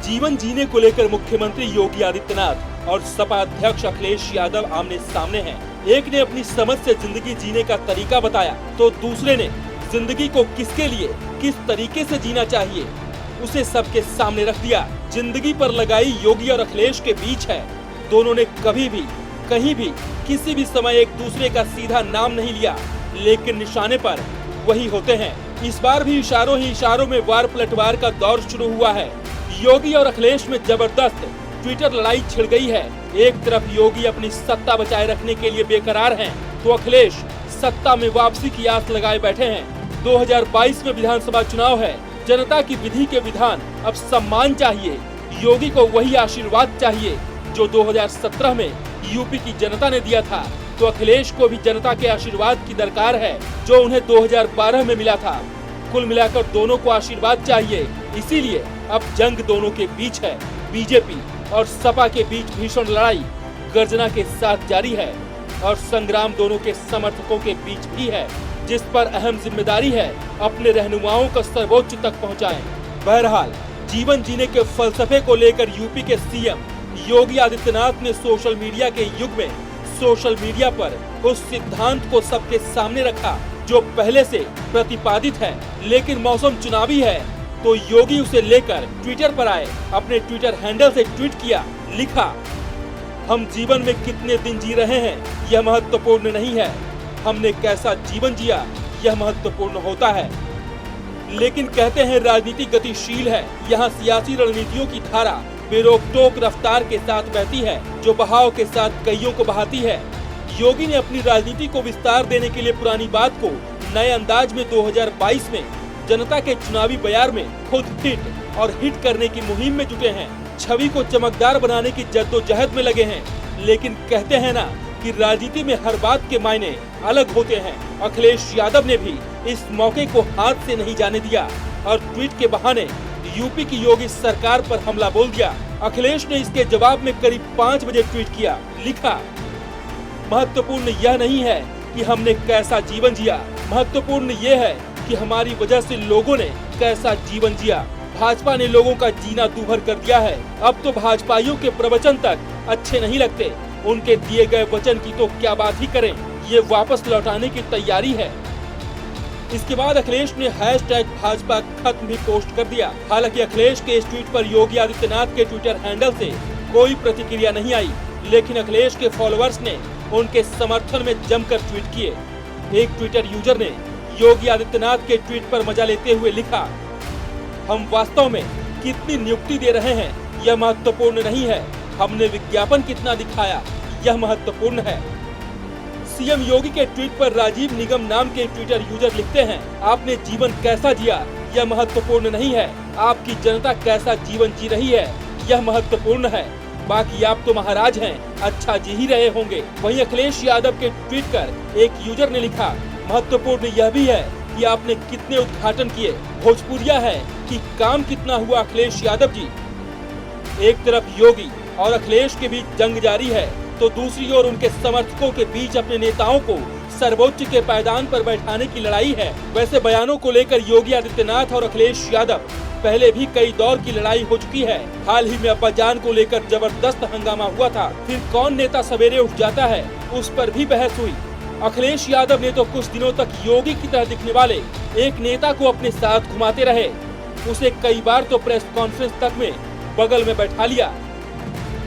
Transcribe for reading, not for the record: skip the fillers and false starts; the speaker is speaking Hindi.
जीवन जीने को लेकर मुख्यमंत्री योगी आदित्यनाथ और सपा अध्यक्ष अखिलेश यादव आमने सामने हैं। एक ने अपनी समझ से जिंदगी जीने का तरीका बताया तो दूसरे ने जिंदगी को किसके लिए किस तरीके से जीना चाहिए उसे सबके सामने रख दिया। जिंदगी पर लगाई योगी और अखिलेश के बीच है। दोनों ने कभी भी कहीं भी किसी भी समय एक दूसरे का सीधा नाम नहीं लिया, लेकिन निशाने पर वही होते हैं। इस बार भी इशारों ही इशारों में वार पलटवार का दौर शुरू हुआ है। योगी और अखिलेश में जबरदस्त ट्विटर लड़ाई छिड़ गई है। एक तरफ योगी अपनी सत्ता बचाए रखने के लिए बेकरार हैं, तो अखिलेश सत्ता में वापसी की आस लगाए बैठे हैं। 2022 में विधानसभा चुनाव है। जनता की विधि के विधान अब सम्मान चाहिए। योगी को वही आशीर्वाद चाहिए जो 2017 में यूपी की जनता ने दिया था, तो अखिलेश को भी जनता के आशीर्वाद की दरकार है जो उन्हें 2012 में मिला था। कुल मिलाकर दोनों को आशीर्वाद चाहिए, इसीलिए अब जंग दोनों के बीच है। बीजेपी और सपा के बीच भीषण लड़ाई गर्जना के साथ जारी है और संग्राम दोनों के समर्थकों के बीच भी है, जिस पर अहम जिम्मेदारी है अपने रहनुमाओं को सर्वोच्च तक पहुंचाएं। बहरहाल जीवन जीने के फलसफे को लेकर यूपी के सीएम योगी आदित्यनाथ ने सोशल मीडिया के युग में सोशल मीडिया पर उस सिद्धांत को सबके सामने रखा जो पहले से प्रतिपादित है, लेकिन मौसम चुनावी है तो योगी उसे लेकर ट्विटर पर आए। अपने ट्विटर हैंडल से ट्वीट किया, लिखा, हम जीवन में कितने दिन जी रहे हैं यह महत्वपूर्ण नहीं है, हमने कैसा जीवन जिया यह महत्वपूर्ण होता है। लेकिन कहते हैं राजनीति गतिशील है, यहाँ सियासी रणनीतियों की धारा बेरोक टोक रफ्तार के साथ बहती है जो बहाव के साथ कईयों को बहाती है। योगी ने अपनी राजनीति को विस्तार देने के लिए पुरानी बात को नए अंदाज में 2022 में जनता के चुनावी बयार में खुद हिट और हिट करने की मुहिम में जुटे हैं। छवि को चमकदार बनाने की जद्दोजहद में लगे हैं। लेकिन कहते हैं ना कि राजनीति में हर बात के मायने अलग होते हैं। अखिलेश यादव ने भी इस मौके को हाथ से नहीं जाने दिया और ट्वीट के बहाने यूपी की योगी सरकार पर हमला बोल दिया। अखिलेश ने इसके जवाब में करीब 5 बजे ट्वीट किया, लिखा, महत्वपूर्ण यह नहीं है कि हमने कैसा जीवन जिया, महत्वपूर्ण ये है कि हमारी वजह से लोगों ने कैसा जीवन जिया। भाजपा ने लोगों का जीना दूभर कर दिया है। अब तो भाजपाइयों के प्रवचन तक अच्छे नहीं लगते, उनके दिए गए वचन की तो क्या बात ही करें, ये वापस लौटाने की तैयारी है। इसके बाद अखिलेश ने हैशटैग भाजपा खत्म भी पोस्ट कर दिया। हालांकि अखिलेश के इस ट्वीट पर योगी आदित्यनाथ के ट्विटर हैंडल से कोई प्रतिक्रिया नहीं आई, लेकिन अखिलेश के फॉलोअर्स ने उनके समर्थन में जमकर ट्वीट किए। एक ट्विटर यूजर ने योगी आदित्यनाथ के ट्वीट पर मजा लेते हुए लिखा, हम वास्तव में कितनी नियुक्ति दे रहे हैं यह महत्वपूर्ण नहीं है, हमने विज्ञापन कितना दिखाया यह महत्वपूर्ण है। सीएम योगी के ट्वीट पर राजीव निगम नाम के ट्विटर यूजर लिखते हैं, आपने जीवन कैसा जिया यह महत्वपूर्ण नहीं है, आपकी जनता कैसा जीवन जी रही है यह महत्वपूर्ण है, बाकी आप तो महाराज हैं, अच्छा जी ही रहे होंगे। वहीं अखिलेश यादव के ट्वीट कर एक यूजर ने लिखा, महत्वपूर्ण यह भी है कि आपने कितने उद्घाटन किए, भोजपुरिया है कि काम कितना हुआ अखिलेश यादव जी। एक तरफ योगी और अखिलेश के बीच जंग जारी है तो दूसरी ओर उनके समर्थकों के बीच अपने नेताओं को सर्वोच्च के पायदान पर बैठाने की लड़ाई है। वैसे बयानों को लेकर योगी आदित्यनाथ और अखिलेश यादव पहले भी कई दौर की लड़ाई हो चुकी है। हाल ही में अब्बाजान को लेकर जबरदस्त हंगामा हुआ था, फिर कौन नेता सवेरे उठ जाता है उस पर भी बहस हुई। अखिलेश यादव ने तो कुछ दिनों तक योगी की तरह दिखने वाले एक नेता को अपने साथ घुमाते रहे, उसे कई बार तो प्रेस कॉन्फ्रेंस तक में बगल में बैठा लिया।